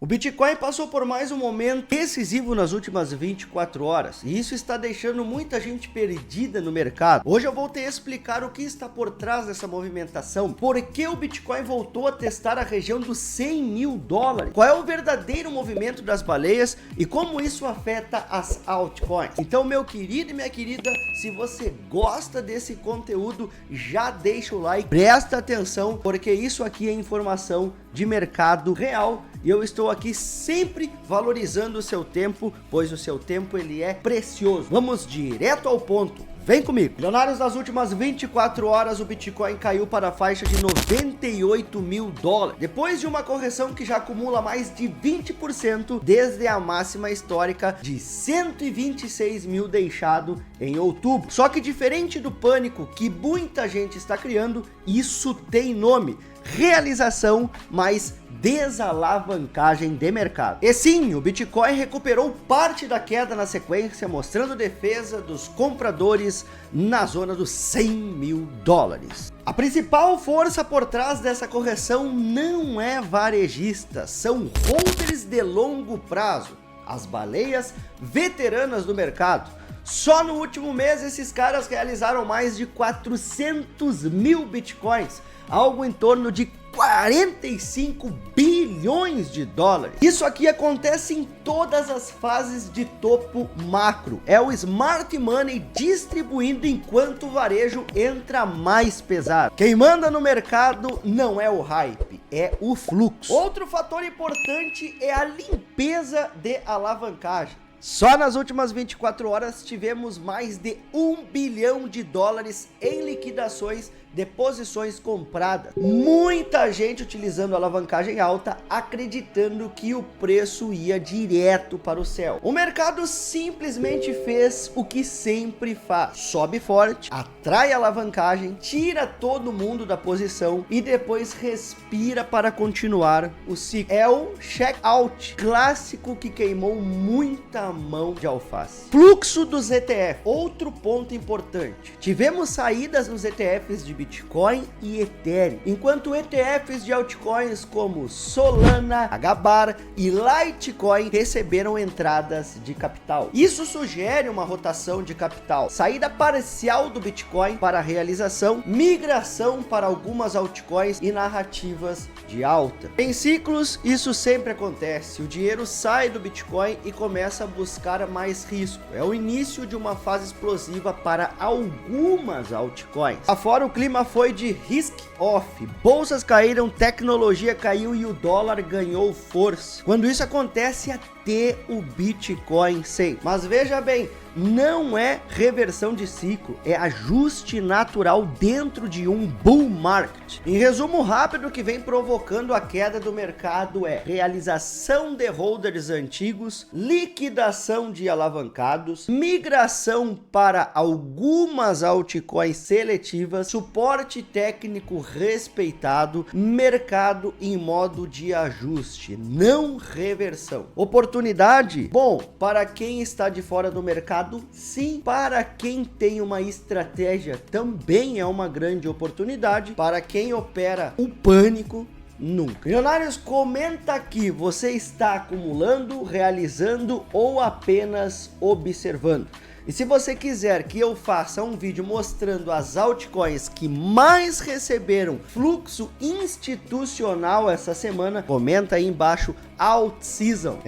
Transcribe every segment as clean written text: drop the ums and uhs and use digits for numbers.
O Bitcoin passou por mais um momento decisivo nas últimas 24 horas e isso está deixando muita gente perdida no mercado. Hoje eu vou te explicar o que está por trás dessa movimentação, por que o Bitcoin voltou a testar a região dos 100 mil dólares, qual é o verdadeiro movimento das baleias e como isso afeta as altcoins. Então, meu querido e minha querida, se você gosta desse conteúdo, já deixa o like, presta atenção, porque isso aqui é informação de mercado real e eu estou aqui sempre valorizando o seu tempo, pois o seu tempo ele é precioso. Vamos direto ao ponto. Vem comigo. Milionários, nas últimas 24 horas o Bitcoin caiu para a faixa de 98 mil dólares. Depois de uma correção que já acumula mais de 20% desde a máxima histórica de 126 mil deixado em outubro. Só que diferente do pânico que muita gente está criando, isso tem nome: realização mais desalavancagem de mercado. E sim, o Bitcoin recuperou parte da queda na sequência, mostrando defesa dos compradores na zona dos 100 mil dólares. A principal força por trás dessa correção não é varejista, são holders de longo prazo, as baleias veteranas do mercado. Só no último mês esses caras realizaram mais de 400 mil bitcoins, algo em torno de 45 bilhões de dólares. Isso aqui acontece em todas as fases de topo macro. É o smart money distribuindo enquanto o varejo entra mais pesado. Quem manda no mercado não é o hype, é o fluxo. Outro fator importante é a limpeza de alavancagem. Só nas últimas 24 horas tivemos mais de 1 bilhão de dólares em liquidações de posições compradas. Muita gente utilizando alavancagem alta, acreditando que o preço ia direto para o céu. O mercado simplesmente fez o que sempre faz: sobe forte, atrai alavancagem, tira todo mundo da posição e depois respira para continuar o ciclo. É o check out clássico que queimou muita mão de alface. Fluxo dos ETF, outro ponto importante. Tivemos saídas nos ETFs de Bitcoin e Ethereum, enquanto ETFs de altcoins como Solana, HBAR e Litecoin receberam entradas de capital. Isso sugere uma rotação de capital, saída parcial do Bitcoin para realização, migração para algumas altcoins e narrativas de alta. Em ciclos, isso sempre acontece. O dinheiro sai do Bitcoin e começa a buscar mais risco. É o início de uma fase explosiva para algumas altcoins. Afora, o clima foi de risk off. Bolsas caíram, tecnologia caiu e o dólar ganhou força. Quando isso acontece, até o Bitcoin sei. Mas veja bem, não é reversão de ciclo, é ajuste natural dentro de um bull market. Em resumo rápido, o que vem provocando a queda do mercado é realização de holders antigos, liquidação de alavancados, migração para algumas altcoins seletivas, suporte técnico respeitado, mercado em modo de ajuste, não reversão. Oportunidade? Bom, para quem está de fora do mercado, sim. Para quem tem uma estratégia, também é uma grande oportunidade. Para quem opera o pânico, nunca. Milionários, comenta aqui: você está acumulando, realizando ou apenas observando? E se você quiser que eu faça um vídeo mostrando as altcoins que mais receberam fluxo institucional essa semana, comenta aí embaixo Alt Season.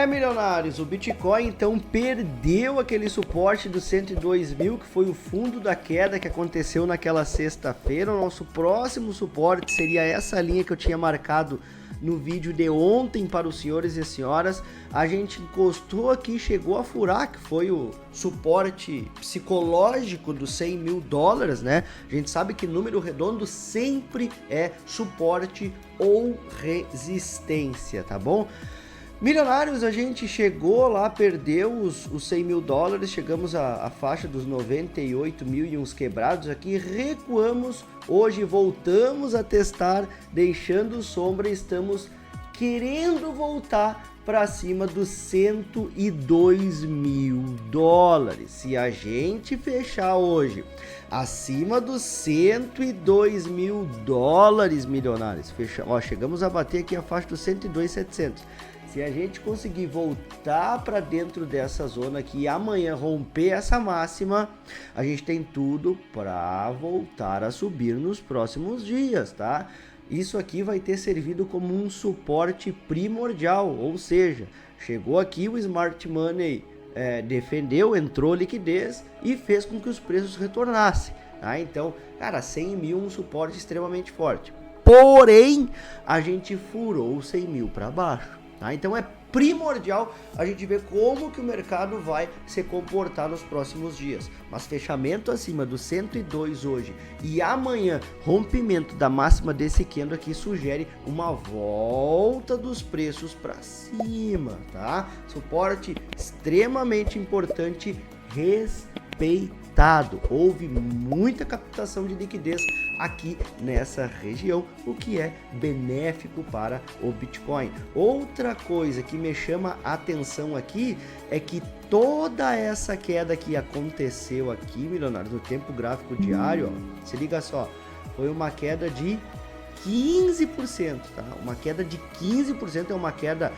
Milionários, o Bitcoin então perdeu aquele suporte dos 102 mil, que foi o fundo da queda que aconteceu naquela sexta-feira. O nosso próximo suporte seria essa linha que eu tinha marcado no vídeo de ontem para os senhores e senhoras. A gente encostou aqui, chegou a furar, que foi o suporte psicológico dos 100 mil dólares, né? A gente sabe que número redondo sempre é suporte ou resistência, tá bom? Milionários, a gente chegou lá, perdeu os 100 mil dólares, chegamos à faixa dos 98 mil e uns quebrados aqui, recuamos, hoje voltamos a testar, deixando sombra, estamos querendo voltar para cima dos 102 mil dólares. Se a gente fechar hoje acima dos 102 mil dólares, milionários, chegamos a bater aqui a faixa dos 102.700. Se a gente conseguir voltar para dentro dessa zona aqui e amanhã romper essa máxima, a gente tem tudo para voltar a subir nos próximos dias, tá? Isso aqui vai ter servido como um suporte primordial, ou seja, chegou aqui o Smart Money, defendeu, entrou liquidez e fez com que os preços retornassem, tá? Então, cara, 100 mil um suporte extremamente forte. Porém, a gente furou os 100 mil para baixo. Tá? Então é primordial a gente ver como que o mercado vai se comportar nos próximos dias. Mas fechamento acima do 102 hoje e amanhã rompimento da máxima desse candle aqui sugere uma volta dos preços para cima, tá? Suporte extremamente importante, respeitado. Houve muita captação de liquidez aqui nessa região, o que é benéfico para o Bitcoin. Outra coisa que me chama a atenção aqui é que toda essa queda que aconteceu aqui, milionários, no tempo gráfico diário, ó, se liga só, foi uma queda de 15%, tá? Uma queda de 15% é uma queda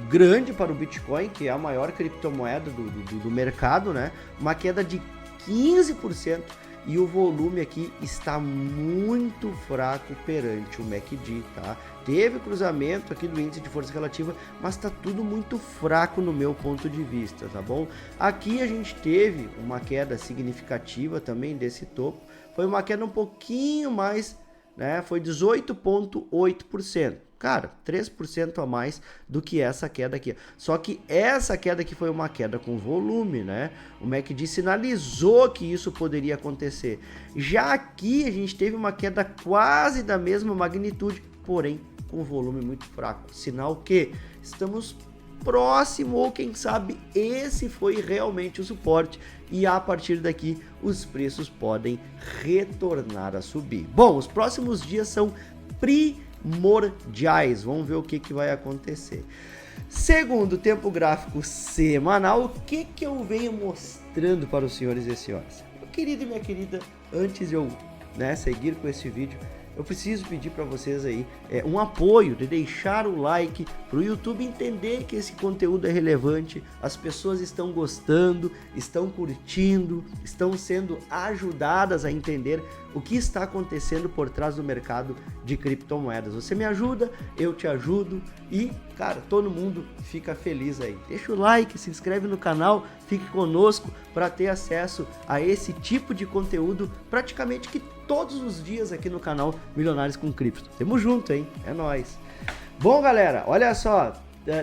grande para o Bitcoin, que é a maior criptomoeda do mercado, né? Uma queda de 15%. E o volume aqui está muito fraco perante o MACD, tá? Teve cruzamento aqui do índice de força relativa, mas tá tudo muito fraco no meu ponto de vista, tá bom? Aqui a gente teve uma queda significativa também desse topo, foi uma queda um pouquinho mais, né? Foi 18,8%. Cara, 3% a mais do que essa queda aqui. Só que essa queda aqui foi uma queda com volume, né? O MACD sinalizou que isso poderia acontecer. Já aqui a gente teve uma queda quase da mesma magnitude, porém com volume muito fraco. Sinal que estamos próximo, ou quem sabe esse foi realmente o suporte e a partir daqui os preços podem retornar a subir. Bom, os próximos dias são primordiais. Vamos ver o que vai acontecer. Segundo o tempo gráfico semanal, o que eu venho mostrando para os senhores e senhoras? Meu querido e minha querida, antes de eu seguir com esse vídeo, eu preciso pedir para vocês aí um apoio, de deixar o like para o YouTube entender que esse conteúdo é relevante, as pessoas estão gostando, estão curtindo, estão sendo ajudadas a entender o que está acontecendo por trás do mercado de criptomoedas. Você me ajuda, eu te ajudo e, cara, todo mundo fica feliz aí. Deixa o like, se inscreve no canal, fique conosco para ter acesso a esse tipo de conteúdo praticamente que todos os dias aqui no canal Milionários com Cripto. Tamo junto, hein? É nóis. Bom, galera, olha só.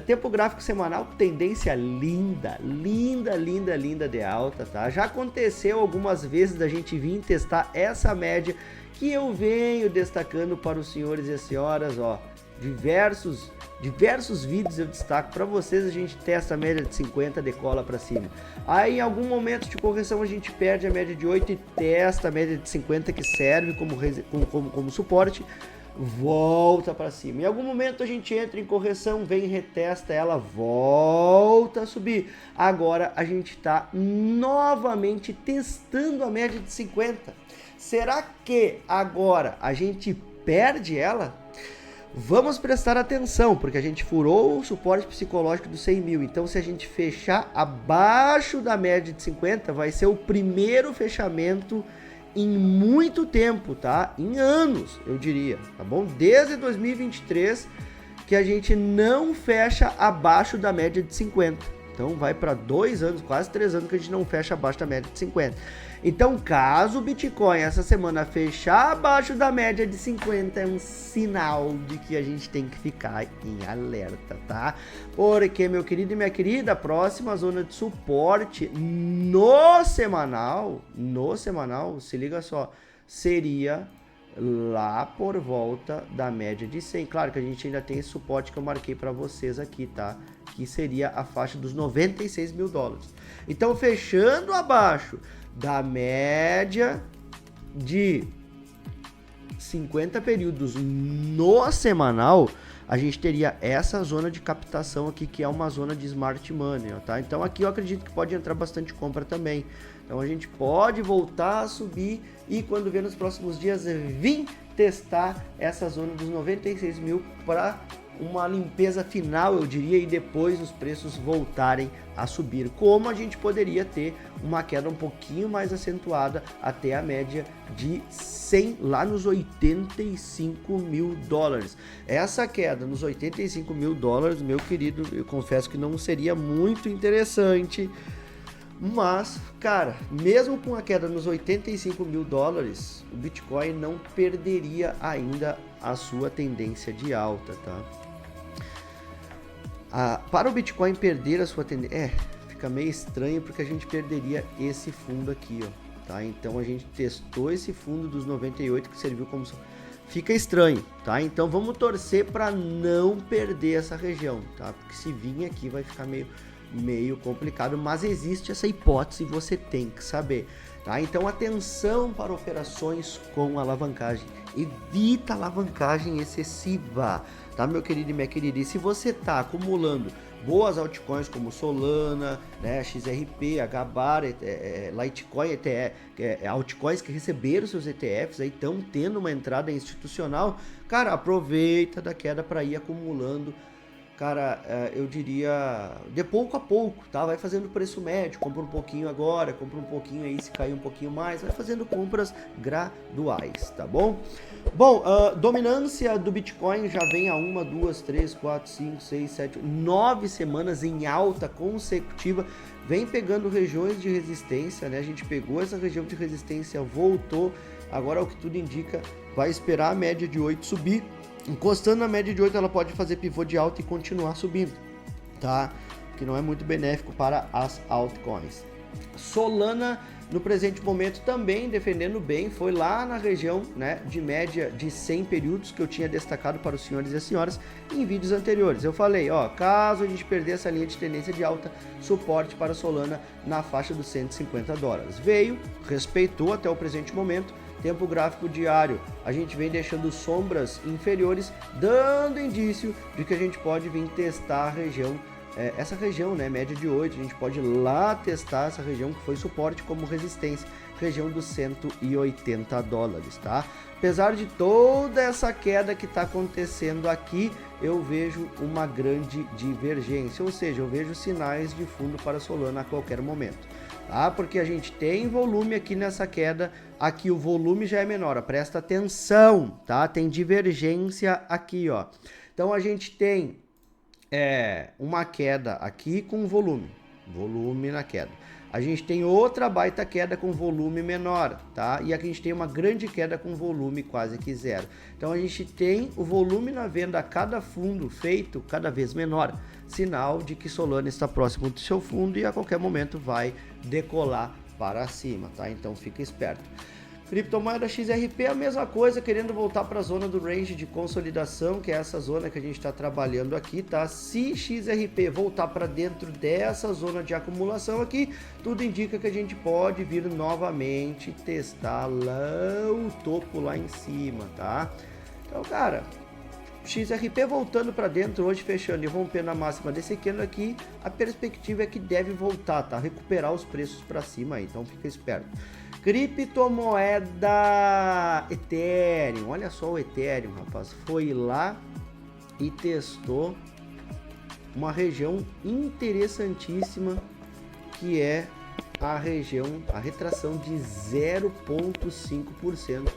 Tempo gráfico semanal, tendência linda, linda, linda, linda de alta, tá? Já aconteceu algumas vezes da gente vir testar essa média que eu venho destacando para os senhores e as senhoras, ó. Diversos vídeos eu destaco para vocês, a gente testa a média de 50, decola para cima. Aí em algum momento de correção a gente perde a média de 8 e testa a média de 50 que serve como suporte, volta para cima. Em algum momento a gente entra em correção, vem, retesta ela, volta a subir. Agora a gente está novamente testando a média de 50. Será que agora a gente perde ela? Vamos prestar atenção, porque a gente furou o suporte psicológico dos 100 mil. Então, se a gente fechar abaixo da média de 50, vai ser o primeiro fechamento em muito tempo, tá? Em anos, eu diria, tá bom? Desde 2023 que a gente não fecha abaixo da média de 50. Então vai para 2 anos, quase 3 anos que a gente não fecha abaixo da média de 50. Então, caso o Bitcoin essa semana fechar abaixo da média de 50, é um sinal de que a gente tem que ficar em alerta, tá? Porque, meu querido e minha querida, a próxima zona de suporte no semanal, se liga só, seria lá por volta da média de 100. Claro que a gente ainda tem esse suporte que eu marquei para vocês aqui, tá? Que seria a faixa dos 96 mil dólares. Então, fechando abaixo da média de 50 períodos no semanal, a gente teria essa zona de captação aqui, que é uma zona de smart money, ó, tá? Então aqui eu acredito que pode entrar bastante compra também. Então a gente pode voltar a subir e quando ver nos próximos dias vir testar essa zona dos 96 mil para uma limpeza final, eu diria, e depois os preços voltarem a subir. Como a gente poderia ter uma queda um pouquinho mais acentuada até a média de 100, lá nos 85 mil dólares. Essa queda nos 85 mil dólares, meu querido, eu confesso que não seria muito interessante. Mas, cara, mesmo com a queda nos 85 mil dólares, o Bitcoin não perderia ainda a sua tendência de alta, tá? Para o Bitcoin perder a sua tendência... fica meio estranho porque a gente perderia esse fundo aqui, ó, tá? Então a gente testou esse fundo dos 98 que serviu como... Fica estranho, tá? Então vamos torcer para não perder essa região, tá? Porque se vir aqui vai ficar meio complicado, mas existe essa hipótese e você tem que saber, tá? Então atenção para operações com alavancagem, evita alavancagem excessiva, tá, meu querido e minha querida? E se você tá acumulando boas altcoins como Solana, né, XRP, HBAR, Litecoin, altcoins que receberam seus ETFs, aí estão tendo uma entrada institucional, cara, aproveita da queda para ir acumulando. Cara, eu diria, de pouco a pouco, tá? Vai fazendo preço médio, compra um pouquinho agora, compra um pouquinho aí, se cair um pouquinho mais, vai fazendo compras graduais, tá bom? Bom, dominância do Bitcoin já vem há 1, 2, 3, 4, 5, 6, 7, 9 semanas em alta consecutiva, vem pegando regiões de resistência, né? A gente pegou essa região de resistência, voltou, agora o que tudo indica, vai esperar a média de 8 subir. Encostando na média de 8, ela pode fazer pivô de alta e continuar subindo, tá? Que não é muito benéfico para as altcoins. Solana, no presente momento, também defendendo bem, foi lá na região, né, de média de 100 períodos que eu tinha destacado para os senhores e as senhoras em vídeos anteriores. Eu falei, ó, caso a gente perder essa linha de tendência de alta, suporte para Solana na faixa dos 150 dólares. Veio, respeitou até o presente momento. Tempo gráfico diário, a gente vem deixando sombras inferiores, dando indício de que a gente pode vir testar a região, essa região, né, média de 8, a gente pode ir lá testar essa região que foi suporte como resistência, região dos 180 dólares, tá? Apesar de toda essa queda que está acontecendo aqui, eu vejo uma grande divergência, ou seja, eu vejo sinais de fundo para Solana a qualquer momento. Tá? Porque a gente tem volume aqui nessa queda, aqui o volume já é menor, ó, presta atenção, tá? Tem divergência aqui, ó. Então a gente tem uma queda aqui com volume na queda. A gente tem outra baita queda com volume menor, tá? E aqui a gente tem uma grande queda com volume quase que zero. Então a gente tem o volume na venda a cada fundo feito cada vez menor. Sinal de que Solana está próximo do seu fundo e a qualquer momento vai decolar para cima, tá? Então fica esperto. Criptomoeda XRP a mesma coisa, querendo voltar para a zona do range de consolidação, que é essa zona que a gente está trabalhando aqui, tá? Se XRP voltar para dentro dessa zona de acumulação aqui, tudo indica que a gente pode vir novamente testar lá o topo lá em cima, tá? Então, cara, XRP voltando para dentro, hoje fechando e rompendo a máxima desse candle aqui, a perspectiva é que deve voltar, tá? Recuperar os preços para cima aí, então fica esperto. Criptomoeda Ethereum, olha só o Ethereum, rapaz, foi lá e testou uma região interessantíssima que é a retração de 0,5%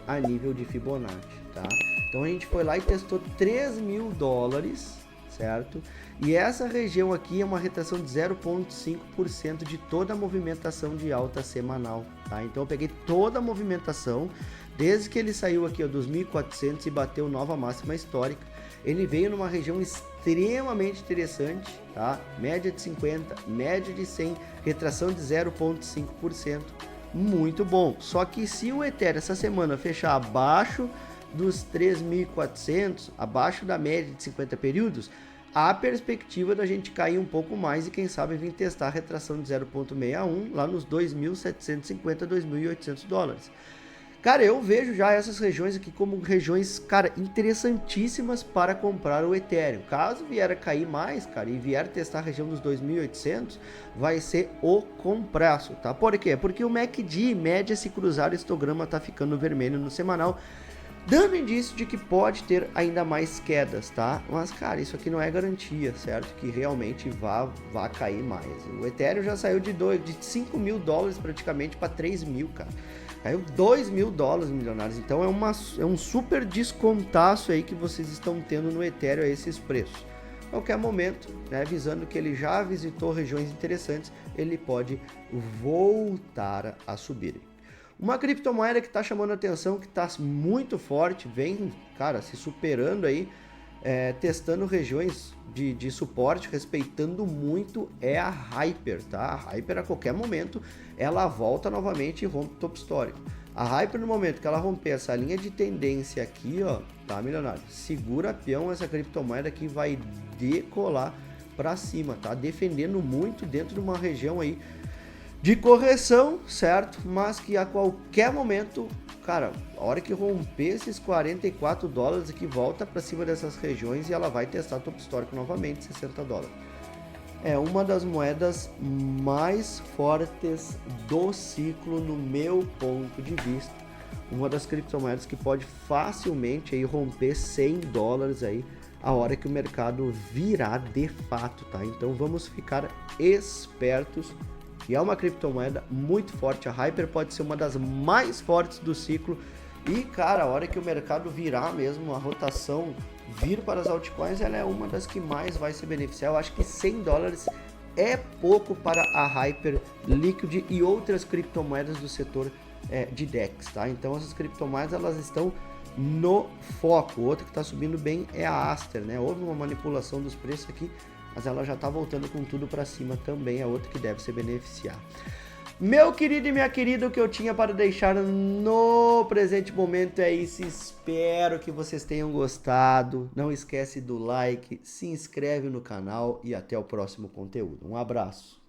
a nível de Fibonacci, tá? Então a gente foi lá e testou 3 mil dólares, certo? E essa região aqui é uma retração de 0,5% de toda a movimentação de alta semanal, tá? Então eu peguei toda a movimentação, desde que ele saiu aqui ó, dos 1.400 e bateu nova máxima histórica, ele veio numa região extremamente interessante, tá? Média de 50, média de 100, retração de 0,5%, muito bom. Só que se o Ethereum essa semana fechar abaixo dos 3.400, abaixo da média de 50 períodos, há perspectiva da gente cair um pouco mais e quem sabe vir testar a retração de 0,61 lá nos 2.750, 2.800 dólares. Cara, eu vejo já essas regiões aqui como regiões, cara, interessantíssimas para comprar o Ethereum. Caso vier a cair mais, cara, e vier testar a região dos 2.800, vai ser o compraço, tá? Por quê? Porque o MACD, média se cruzar o histograma, tá ficando vermelho no semanal. dando indício de que pode ter ainda mais quedas, tá? Mas, cara, isso aqui não é garantia, certo? Que realmente vá cair mais. O Ethereum já saiu de 5 mil dólares praticamente para 3 mil, cara. Caiu 2 mil dólares milionários. Então é um super descontaço aí que vocês estão tendo no Ethereum a esses preços. Qualquer momento, né, avisando que ele já visitou regiões interessantes, ele pode voltar a subir. Uma criptomoeda que está chamando a atenção, que está muito forte, vem, cara, se superando aí, testando regiões de suporte, respeitando muito, é a Hyper, tá? A Hyper a qualquer momento, ela volta novamente e rompe o topo histórico. A Hyper, no momento que ela romper essa linha de tendência aqui, ó, tá, milionário? Segura peão, essa criptomoeda que vai decolar para cima, tá? Defendendo muito dentro de uma região aí de correção, certo? Mas que a qualquer momento, cara, a hora que romper esses 44 dólares aqui, volta para cima dessas regiões e ela vai testar topo histórico novamente, 60 dólares. É uma das moedas mais fortes do ciclo no meu ponto de vista. Uma das criptomoedas que pode facilmente aí romper 100 dólares aí a hora que o mercado virar de fato, tá? Então vamos ficar espertos. E é uma criptomoeda muito forte, a Hyper pode ser uma das mais fortes do ciclo. E, cara, a hora que o mercado virar mesmo, a rotação vir para as altcoins, ela é uma das que mais vai se beneficiar. Eu acho que 100 dólares é pouco para a Hyper, Liquid e outras criptomoedas do setor de DEX, tá? Então essas criptomoedas, elas estão no foco. Outra que está subindo bem é a Aster, né? Houve uma manipulação dos preços aqui, mas ela já está voltando com tudo para cima também, é outra que deve se beneficiar. Meu querido e minha querida, o que eu tinha para deixar no presente momento é isso. Espero que vocês tenham gostado. Não esquece do like, se inscreve no canal e até o próximo conteúdo. Um abraço.